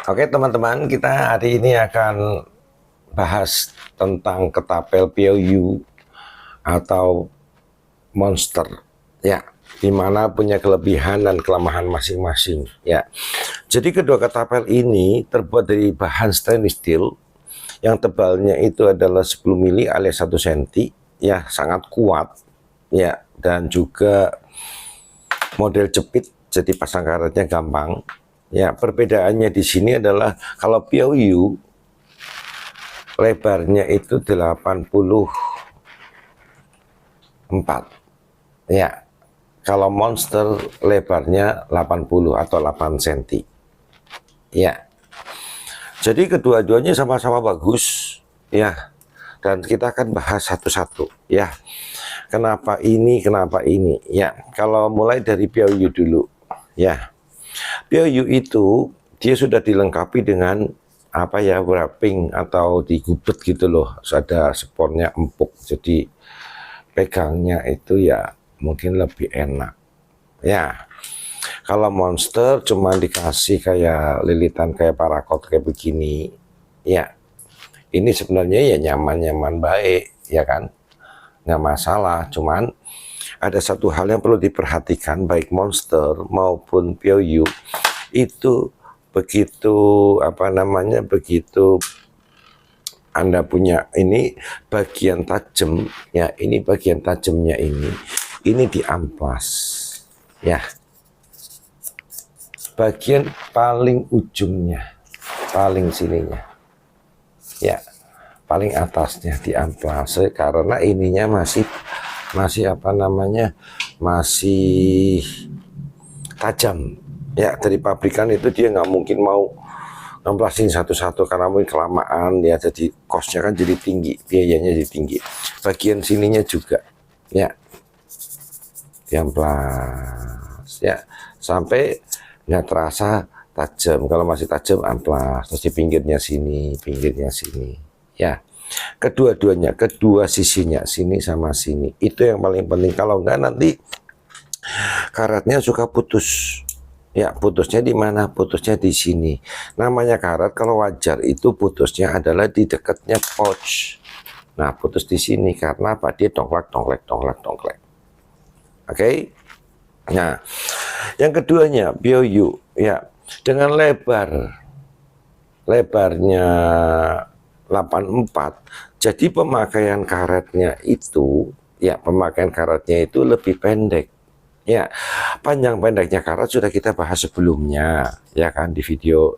Oke teman-teman, kita hari ini akan bahas tentang ketapel POU atau monster, ya, dimana punya kelebihan dan kelemahan masing-masing, ya. Jadi kedua ketapel ini terbuat dari bahan stainless steel yang tebalnya itu adalah 10 mili alias 1 cm, ya, sangat kuat, ya, dan juga model jepit, jadi pasang karetnya gampang. Ya, perbedaannya di sini adalah kalau POU lebarnya itu 84. Ya, kalau monster lebarnya 80 atau 8 cm. Ya. Jadi kedua-duanya sama-sama bagus, ya. Dan kita akan bahas satu-satu, ya. Kenapa ini, kenapa ini? Ya, kalau mulai dari POU dulu, ya. POU itu dia sudah dilengkapi dengan apa ya, wrapping atau digubet gitu loh, ada spornya empuk, jadi pegangnya itu ya mungkin lebih enak, ya. Kalau monster cuma dikasih kayak lilitan kayak parakot kayak begini, ya ini sebenarnya ya nyaman-nyaman baik, ya kan, nggak masalah. Cuman ada satu hal yang perlu diperhatikan, baik monster maupun POU itu begitu apa namanya, begitu Anda punya ini bagian tajam, ya, ini bagian tajamnya ini di amplas, ya, bagian paling ujungnya, paling sininya, ya, paling atasnya di amplas, karena ininya masih apa namanya, masih tajam, ya. Dari pabrikan itu dia nggak mungkin mau ngemplasin satu-satu karena mungkin kelamaan, ya, jadi kosnya kan jadi tinggi, biayanya jadi tinggi. Bagian sininya juga, ya, diamplas, ya, sampai nggak terasa tajam. Kalau masih tajam amplas, terus di pinggirnya sini, ya. Kedua-duanya, kedua sisinya, sini sama sini, itu yang paling penting. Kalau nggak nanti karetnya suka putus. Ya, putusnya di mana? Putusnya di sini. Namanya karet kalau wajar itu putusnya adalah di dekatnya pouch. Nah, putus di sini karena apa? Dia dongklak. Oke. Nah, yang keduanya POU, ya, dengan lebarnya 84. Jadi pemakaian karetnya itu, ya, pemakaian karetnya itu lebih pendek. Ya, panjang pendeknya karet sudah kita bahas sebelumnya, ya kan, di video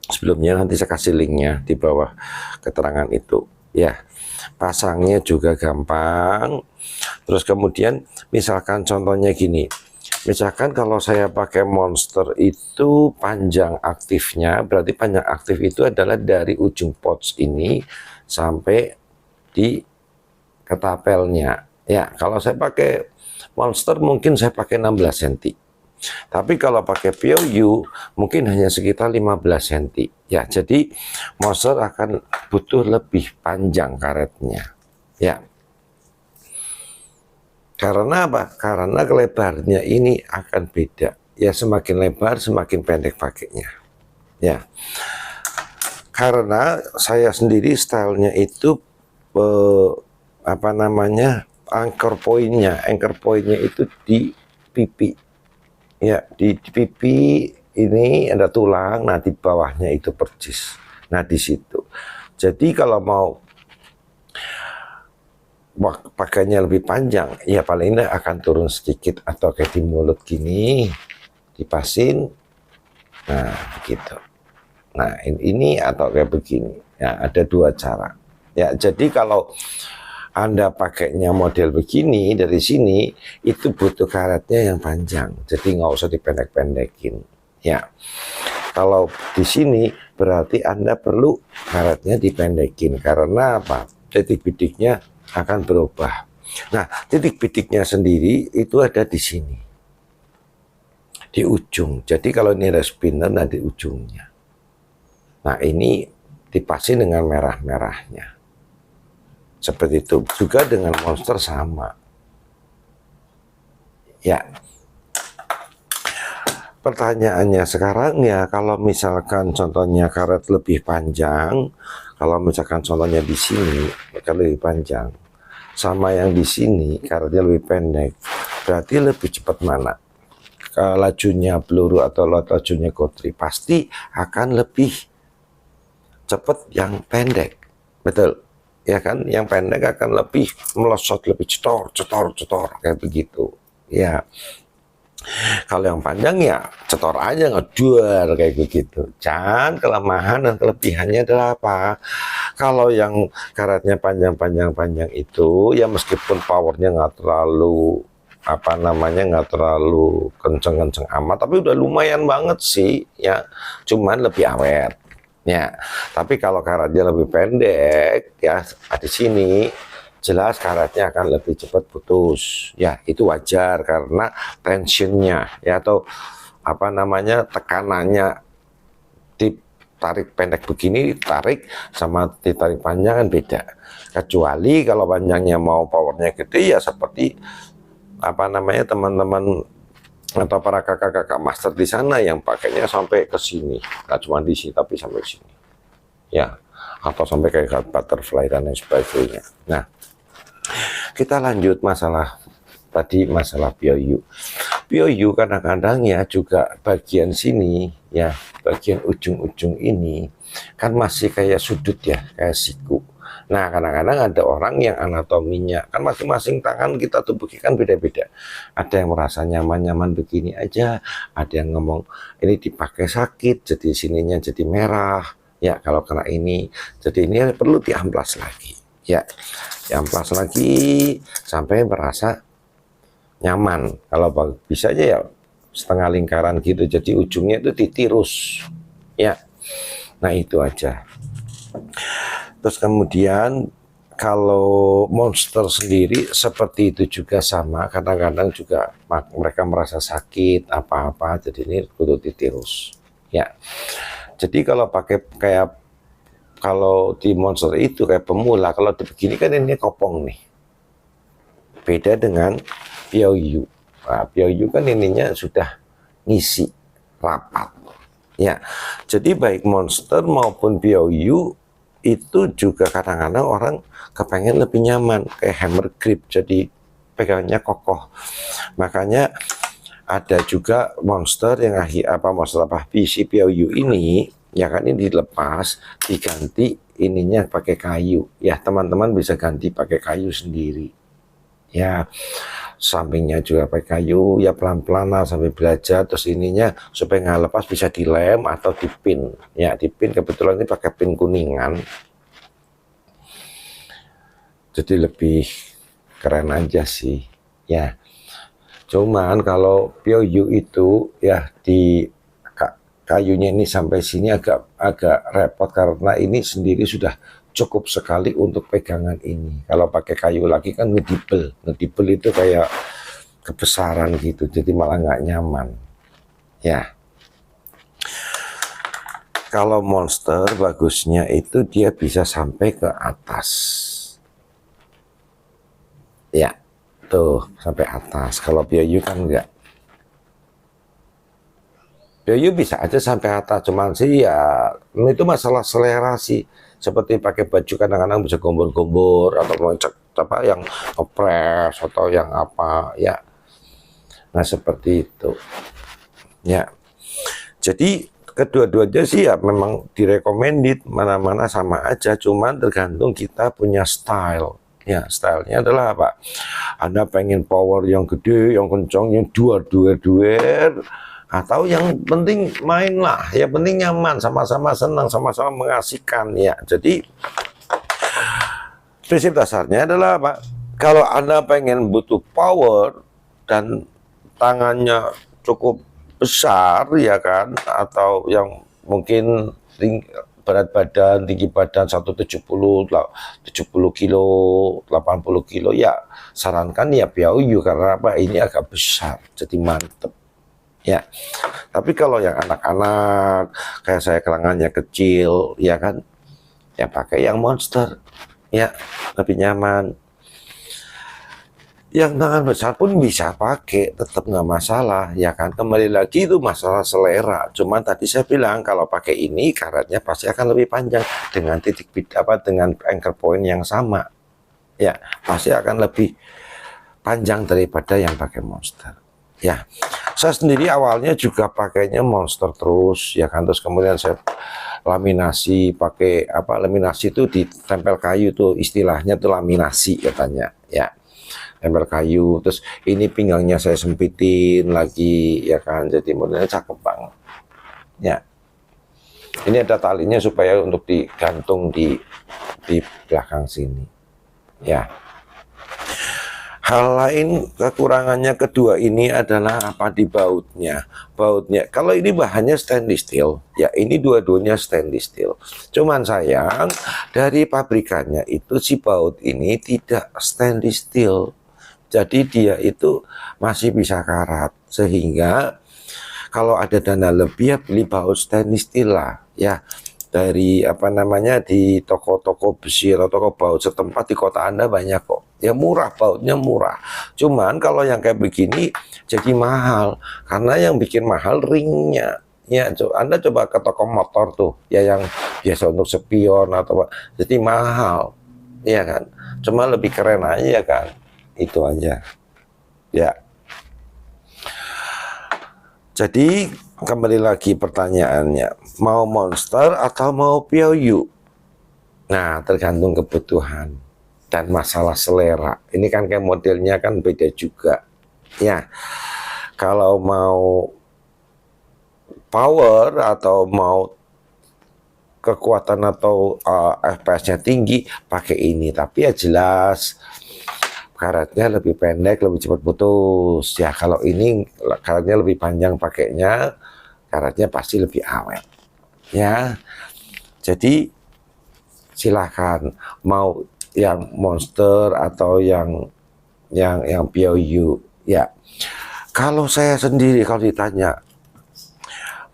sebelumnya, nanti saya kasih linknya di bawah keterangan itu, ya. Pasangnya juga gampang. Terus kemudian misalkan contohnya gini, misalkan kalau saya pakai monster itu panjang aktifnya, berarti panjang aktif itu adalah dari ujung pouch ini sampai di ketapelnya. Ya, kalau saya pakai monster mungkin saya pakai 16 cm. Tapi kalau pakai POU mungkin hanya sekitar 15 cm. Ya, jadi monster akan butuh lebih panjang karetnya. Ya. Karena apa? Karena lebarnya ini akan beda. Ya, semakin lebar semakin pendek pakainya. Ya. Karena saya sendiri stylenya itu apa namanya, anchor pointnya itu di pipi, ya, di pipi ini ada tulang, nah di bawahnya itu percis, nah di situ. Jadi kalau mau pakainya lebih panjang, ya paling tidak akan turun sedikit atau kayak di mulut gini dipasin, nah begitu. Nah ini atau kayak begini, ya, ada dua cara, ya. Jadi kalau Anda pakainya model begini dari sini, itu butuh karetnya yang panjang, jadi nggak usah dipendek-pendekin, ya. Kalau di sini berarti Anda perlu karetnya dipendekin, karena apa? Titik bidiknya akan berubah. Nah, titik bidiknya sendiri itu ada di sini, di ujung. Jadi kalau ini ada spinner, nah di ujungnya. Nah, ini dipasin dengan merah-merahnya. Seperti itu juga dengan monster sama, ya. Pertanyaannya sekarang ya, kalau misalkan contohnya karet lebih panjang, kalau misalkan contohnya di sini karet lebih panjang, sama yang di sini karetnya lebih pendek, berarti lebih cepat mana? Lajunya peluru atau lajunya gotri pasti akan lebih cepat yang pendek, betul? Ya kan, yang pendek akan lebih melesat, lebih cetor, kayak begitu. Ya. Kalau yang panjang ya cetor aja ngeduar kayak begitu. Dan kelemahan dan kelebihannya adalah apa? Kalau yang karetnya panjang itu ya meskipun powernya nggak terlalu nggak terlalu kenceng-kenceng amat, tapi udah lumayan banget sih ya. Cuman lebih awet. Ya, tapi kalau karetnya lebih pendek ya di sini jelas karetnya akan lebih cepat putus. Ya, itu wajar karena tensionnya ya atau tekanannya ditarik pendek begini, tarik sama ditarik panjang kan beda. Kecuali kalau panjangnya mau powernya gede ya seperti teman-teman atau para kakak-kakak master di sana yang pakainya sampai ke sini, nggak cuma di sini tapi sampai sini. Ya, atau sampai kayak butterfly dan lain sebagainya. Nah, kita lanjut masalah tadi, masalah POU. POU kadang-kadang ya juga bagian sini ya, bagian ujung-ujung ini kan masih kayak sudut ya, kayak siku. Nah, kadang-kadang ada orang yang anatominya kan masing-masing tangan kita tubuh kan beda-beda. Ada yang merasa nyaman-nyaman begini aja, ada yang ngomong ini dipakai sakit, jadi sininya jadi merah. Ya, kalau kena ini, jadi ini perlu diamplas lagi. Ya, diamplas lagi sampai merasa nyaman. Kalau bisa aja ya setengah lingkaran gitu, jadi ujungnya itu ditirus. Ya, nah itu aja. Terus kemudian kalau monster sendiri seperti itu juga sama, kadang-kadang juga mereka merasa sakit apa-apa, jadi ini kudu ditirus. Ya, jadi kalau pakai kalau di monster itu kayak pemula, kalau begini kan ini kopong nih. Beda dengan POU. Nah, POU kan ininya sudah ngisi rapat. Ya, jadi baik monster maupun POU itu juga kadang-kadang orang kepengen lebih nyaman, kayak hammer grip, jadi pegangnya kokoh. Makanya ada juga monster yang PC POU ini, ya kan ini dilepas, diganti ininya pakai kayu. Ya teman-teman bisa ganti pakai kayu sendiri. Ya sampingnya juga pakai kayu, ya pelan-pelan lah sampai belajar. Terus ininya supaya nggak lepas bisa dilem atau dipin. Ya dipin, kebetulan ini pakai pin kuningan, jadi lebih keren aja sih. Ya cuman kalau POU itu ya di kayunya ini sampai sini agak repot karena ini sendiri sudah cukup sekali untuk pegangan ini. Kalau pakai kayu lagi kan ngedibel itu kayak kebesaran gitu, jadi malah nggak nyaman. Ya, kalau monster bagusnya itu dia bisa sampai ke atas. Ya, tuh sampai atas. Kalau POU kan enggak. POU bisa aja sampai atas, cuman sih ya itu masalah selera sih. Seperti pakai baju kadang-kadang bisa gombor-gombor atau yang ngepres atau yang apa ya. Nah seperti itu. Ya. Jadi kedua-duanya sih ya memang direkomended, mana-mana sama aja, cuman tergantung kita punya style. Ya, stylenya adalah apa? Anda pengen power yang gede, yang kencang, yang duar, atau yang penting main lah, ya penting nyaman, sama-sama senang, sama-sama mengasihkan ya. Jadi prinsip dasarnya adalah apa? Kalau Anda pengen butuh power dan tangannya cukup besar ya kan, atau yang mungkin berat badan, tinggi badan 170 kilo, 80 kilo ya sarankan ya POU karena apa? Ini agak besar, jadi mantep. Ya, tapi kalau yang anak-anak kayak saya kelengannya kecil, ya kan, ya pakai yang monster, ya lebih nyaman. Yang tangan besar pun bisa pakai, tetap nggak masalah, ya kan? Kembali lagi itu masalah selera. Cuman tadi saya bilang kalau pakai ini karetnya pasti akan lebih panjang dengan titik dengan anchor point yang sama, ya pasti akan lebih panjang daripada yang pakai monster. Ya, saya sendiri awalnya juga pakainya monster terus, ya kan, terus kemudian saya laminasi pakai laminasi itu ditempel kayu tuh, istilahnya tuh laminasi katanya, ya tempel kayu. Terus ini pinggangnya saya sempitin lagi, ya kan, jadi modelnya cakep banget, ya. Ini ada talinya supaya untuk digantung di belakang sini, ya. Hal lain kekurangannya kedua ini adalah apa, di bautnya. Bautnya, kalau ini bahannya stainless steel, ya ini dua-duanya stainless steel. Cuman sayang dari pabrikannya itu si baut ini tidak stainless steel. Jadi dia itu masih bisa karat, sehingga kalau ada dana lebih ya beli baut stainless steel lah, ya dari di toko-toko besi atau toko baut setempat di kota Anda banyak kok, ya murah, bautnya murah. Cuman kalau yang kayak begini jadi mahal, karena yang bikin mahal ringnya. Ya, Anda coba ke toko motor tuh, ya yang biasa untuk spion atau jadi mahal, ya kan. Cuma lebih keren aja kan, itu aja, ya. Jadi kembali lagi pertanyaannya, mau monster atau mau POU? Nah, tergantung kebutuhan dan masalah selera. Ini kan kayak modelnya kan beda juga, ya. Kalau mau power atau mau kekuatan atau FPS-nya tinggi, pakai ini. Tapi ya jelas karetnya lebih pendek, lebih cepat putus. Ya kalau ini karetnya lebih panjang pakainya, karetnya pasti lebih awet. Ya, jadi silahkan mau yang monster atau yang POU. Ya, kalau saya sendiri kalau ditanya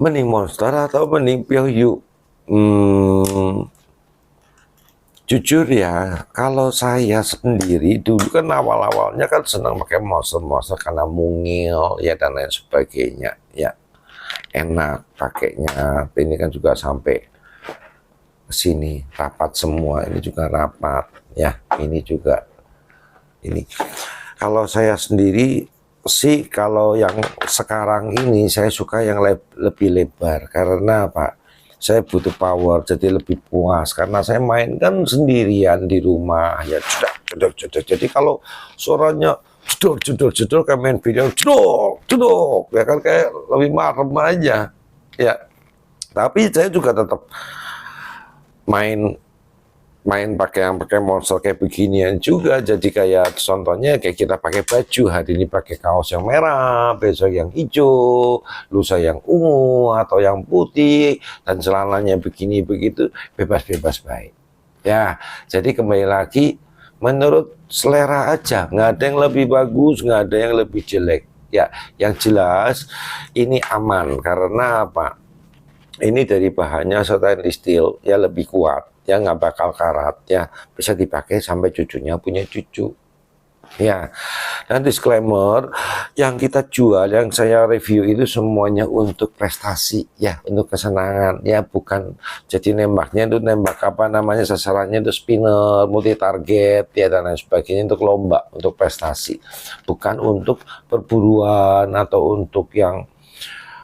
mending monster atau mending POU, jujur ya, kalau saya sendiri dulu kan awal-awalnya kan senang pakai monster karena mungil ya dan lain sebagainya, ya enak pakainya. Ini kan juga sampai sini rapat semua, ini juga rapat, ya ini juga ini. Kalau saya sendiri sih, kalau yang sekarang ini saya suka yang lebih lebar, karena apa? Saya butuh power, jadi lebih puas karena saya main kan sendirian di rumah, ya jedok. Jadi kalau suaranya jedor kayak main video jedok ya kan, kayak lebih marem aja, ya. Tapi saya juga tetap main pakai monster kayak beginian juga. Jadi kayak contohnya kayak kita pakai baju, hari ini pakai kaos yang merah, besok yang hijau, lusa yang ungu atau yang putih, dan celananya begini begitu, bebas-bebas baik. Ya, jadi kembali lagi menurut selera aja, nggak ada yang lebih bagus, nggak ada yang lebih jelek. Ya, yang jelas ini aman karena apa? Ini dari bahannya stainless steel, ya lebih kuat, ya nggak bakal karat, ya bisa dipakai sampai cucunya punya cucu, ya. Dan disclaimer, yang kita jual, yang saya review itu semuanya untuk prestasi, ya untuk kesenangan, ya bukan jadi nembaknya itu nembak sasarannya itu spinner, multi target, ya dan lain sebagainya, untuk lomba, untuk prestasi, bukan untuk perburuan atau untuk yang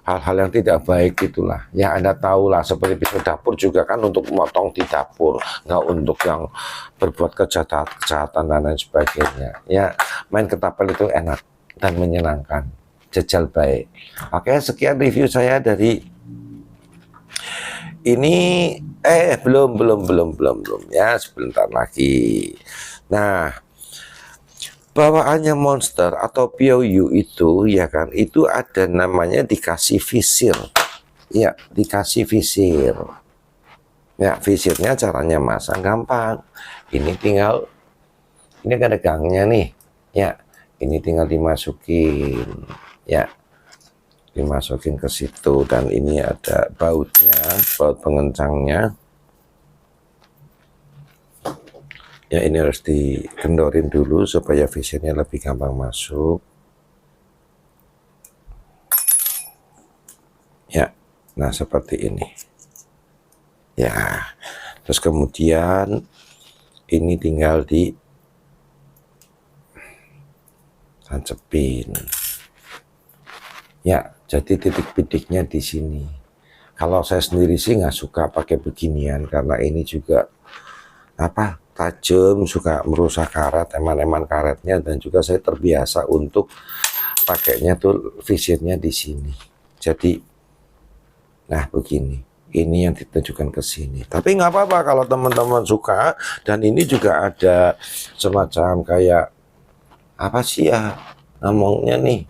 hal-hal yang tidak baik gitulah. Ya Anda tahu lah, seperti pisau dapur juga kan untuk motong di dapur, nggak untuk yang berbuat kejahatan dan lain sebagainya. Ya, main ketapel itu enak dan menyenangkan, jajal baik. Oke, sekian review saya dari ini. Belum ya, sebentar lagi. Nah, bawaannya monster atau POU itu, ya kan, itu ada namanya dikasih visir, ya dikasih visir, ya visirnya caranya masang gampang. Ini tinggal, ini kan ada gangnya nih, ya ini tinggal dimasukin, ya dimasukin ke situ, dan ini ada bautnya, baut pengencangnya. Ya, ini harus dikendorin dulu supaya visirnya lebih gampang masuk. Ya, nah seperti ini. Ya, terus kemudian ini tinggal di tancepin. Ya, jadi titik bidiknya di sini. Kalau saya sendiri sih nggak suka pakai beginian karena ini juga apa tajam, suka merusak karet, eman-eman karetnya, dan juga saya terbiasa untuk pakainya tuh visirnya di sini. Jadi, nah begini. Ini yang ditunjukkan ke sini. Tapi nggak apa-apa kalau teman-teman suka. Dan ini juga ada semacam kayak apa sih ya ngomongnya nih,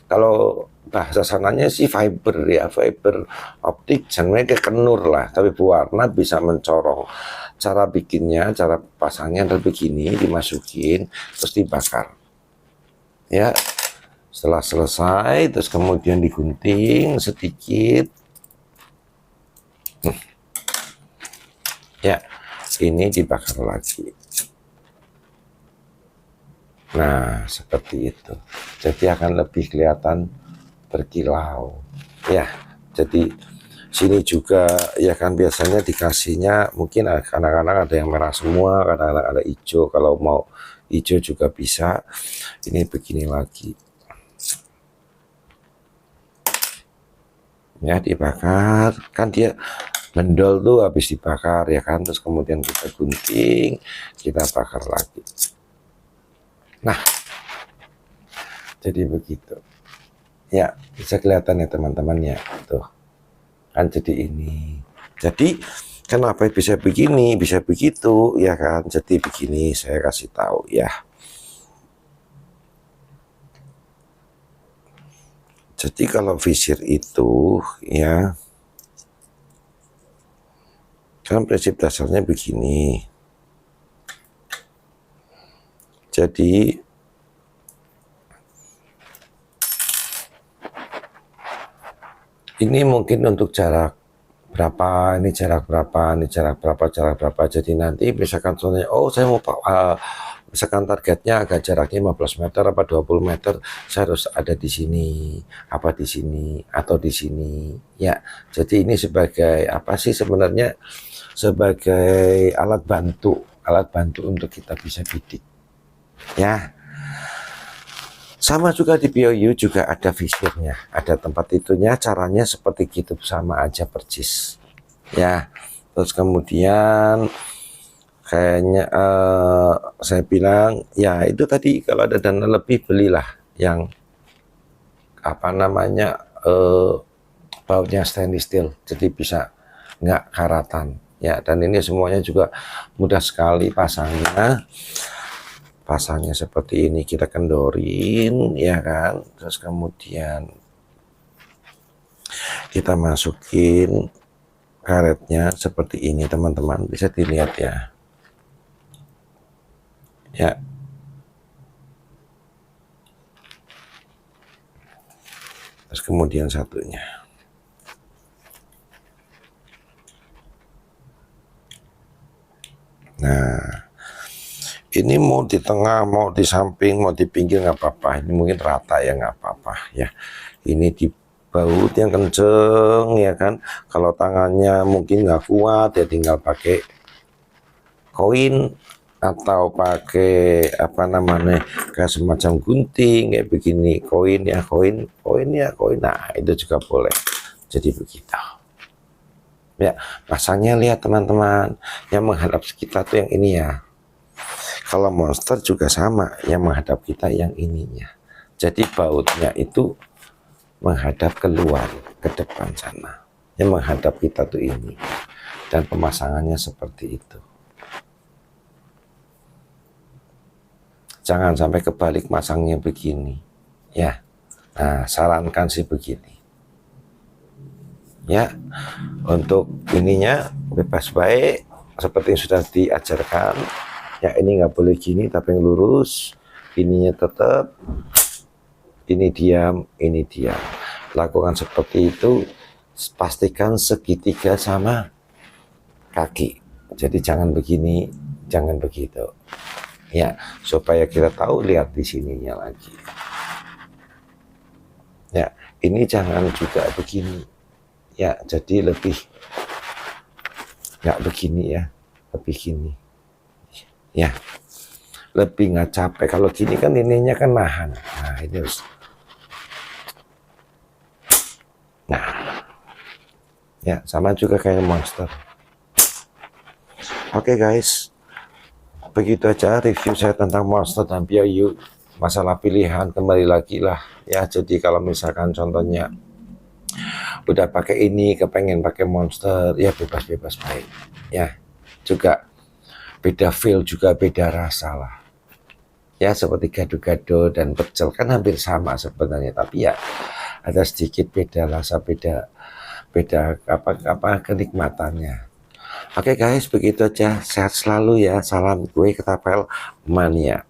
kalau bahasa sananya sih fiber ya, fiber optik, jangan kayak kenur lah, tapi berwarna bisa mencorong. Cara bikinnya, cara pasangnya adalah begini, dimasukin terus dibakar ya. Setelah selesai terus kemudian digunting sedikit ya, ini dibakar lagi. Nah, seperti itu. Jadi akan lebih kelihatan berkilau. Ya, jadi sini juga ya kan biasanya dikasihnya mungkin kadang-kadang ada yang merah semua, kadang-kadang ada hijau. Kalau mau hijau juga bisa. Ini begini lagi. Ya, dibakar. Kan dia mendol tuh habis dibakar ya kan. Terus kemudian kita gunting, kita bakar lagi. Nah, jadi begitu. Ya, bisa kelihatan ya teman-teman ya. Tuh. Kan jadi ini. Jadi kenapa bisa begini, bisa begitu ya kan. Jadi begini saya kasih tahu ya. Jadi kalau visir itu ya kan prinsip dasarnya begini. Jadi ini mungkin untuk jarak berapa, ini jarak berapa, ini jarak berapa, jarak berapa. Jadi nanti misalkan soalnya, oh saya mau misalkan targetnya agak jaraknya 15 meter apa 20 meter, saya harus ada di sini, apa di sini, atau di sini. Ya, jadi ini sebagai apa sih sebenarnya? Sebagai alat bantu untuk kita bisa bidik. Ya, sama juga di POU juga ada visirnya, ada tempat itunya, caranya seperti gitu sama aja persis. Ya, terus kemudian kayaknya saya bilang ya itu tadi kalau ada dana lebih belilah yang apa namanya bautnya stainless steel, jadi bisa nggak karatan. Ya, dan ini semuanya juga mudah sekali pasangnya seperti ini, kita kendorin ya kan, terus kemudian kita masukin karetnya seperti ini teman-teman, bisa dilihat ya. Ya, terus kemudian satunya. Nah, ini mau di tengah, mau di samping, mau di pinggir nggak apa-apa. Ini mungkin rata ya nggak apa-apa ya. Ini di baut yang kenceng ya kan. Kalau tangannya mungkin nggak kuat ya tinggal pakai koin atau pakai apa namanya kayak semacam gunting kayak begini, koin ya koin. Nah itu juga boleh. Jadi begitu. Ya, pasangnya lihat teman-teman, yang menghadap kita tuh yang ini ya. Kalau monster juga sama, yang menghadap kita yang ininya. Jadi bautnya itu menghadap keluar ke depan sana. Yang menghadap kita tuh ini. Dan pemasangannya seperti itu. Jangan sampai kebalik masangnya begini. Ya. Nah, sarankan sih begini. Ya, untuk ininya bebas baik seperti yang sudah diajarkan. Ya, ini nggak boleh gini tapi yang lurus, ininya tetap, ini diam, ini diam. Lakukan seperti itu, pastikan segitiga sama kaki. Jadi jangan begini, jangan begitu. Ya, supaya kita tahu, lihat di sininya lagi. Ya, ini jangan juga begini. Ya, jadi lebih nggak begini ya, lebih gini. Ya, lebih nggak capek. Kalau gini kan ininya kan nahan. Nah, ini harus. Nah, ya sama juga kayak monster. Oke guys, begitu aja review saya tentang monster dan PRU. Masalah pilihan kembali lagi lah ya. Jadi kalau misalkan contohnya udah pakai ini, kepengen pakai monster, ya bebas-bebas baik ya. Juga beda feel, juga beda rasa lah ya. Seperti gado-gado dan pecel kan hampir sama sebenarnya, tapi ya ada sedikit beda rasa, beda apa kenikmatannya. Oke guys, begitu aja. Sehat selalu ya. Salam gue Ketapel Mania.